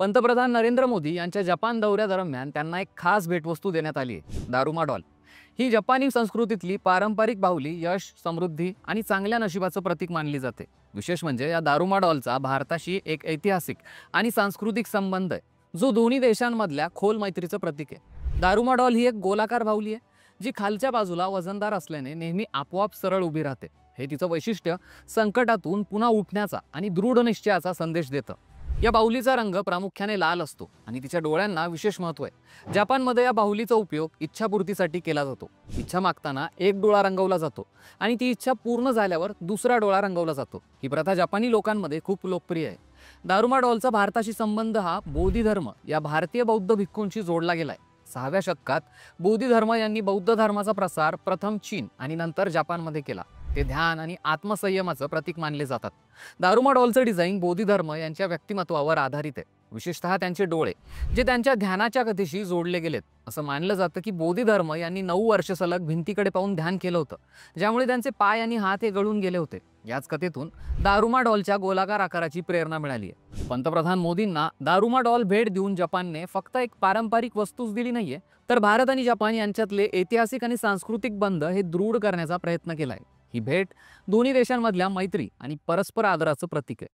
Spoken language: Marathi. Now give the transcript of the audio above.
पंतप्रधान नरेंद्र मोदी यांच्या जपान दौऱ्यादरम्यान त्यांना एक खास भेटवस्तू देण्यात आली आहे, दारुमा डॉल। ही जपानी संस्कृतीतली पारंपरिक बाहुली यश, समृद्धी आणि चांगल्या नशिबाचं प्रतीक मानली जाते। विशेष म्हणजे या दारुमा डॉलचा भारताशी एक ऐतिहासिक आणि सांस्कृतिक संबंध आहे, जो दोन्ही देशांमधल्या खोल मैत्रीचं प्रतीक आहे। दारुमा डॉल ही एक गोलाकार बाहुली आहे, जी खालच्या बाजूला वजनदार असल्याने नेहमी आपोआप सरळ उभी राहते। हे तिचं वैशिष्ट्य संकटातून पुन्हा उठण्याचा आणि दृढ निश्चयाचा संदेश देतं। या बाहुलीचा रंग प्रामुख्याने लाल असतो आणि तिच्या डोळ्यांना विशेष महत्त्व आहे। जपानमध्ये या बाहुलीचा उपयोग इच्छापूर्तीसाठी केला जातो। इच्छा मागताना एक डोळा रंगवला जातो आणि ती इच्छा पूर्ण झाल्यावर दुसरा डोळा रंगवला जातो। ही प्रथा जपानी लोकांमध्ये खूप लोकप्रिय आहे। दारुमा डॉलचा भारताशी संबंध हा बोधी धर्म या भारतीय बौद्ध भिक्खूंशी जोडला गेलाय। 6व्या शतकात बोधी धर्म यांनी बौद्ध धर्माचा प्रसार प्रथम चीन आणि नंतर जपानमध्ये केला। ते ध्यान आणि आत्मसंयमाचं प्रतीक मानले जातात। दारुमा डॉलचं डिझाईन बोधी धर्म यांच्या व्यक्तिमत्वावर आधारित आहे, विशेषतः त्यांचे डोळे, जे त्यांच्या ध्यानाच्या गतीशी जोडले गेलेत। असं मानलं जातं की बोधी धर्म यांनी 9 वर्ष सलग भिंतीकडे पाहून ध्यान केलं होतं, ज्यामुळे त्यांचे पाय आणि हात हे गळून गेले होते। याच कथेतून दारुमा डॉलच्या गोलाकार आकाराची प्रेरणा मिळाली आहे। पंतप्रधान मोदींना दारुमा डॉल भेट देऊन जपानने फक्त एक पारंपरिक वस्तूच दिली नाहीये, तर भारत आणि जपान यांच्यातले ऐतिहासिक आणि सांस्कृतिक बंध हे दृढ करण्याचा प्रयत्न केलाय। ही भेट दोन्ही देशांमधल्या मैत्री आणि परस्पर आदराचं प्रतीक आहे।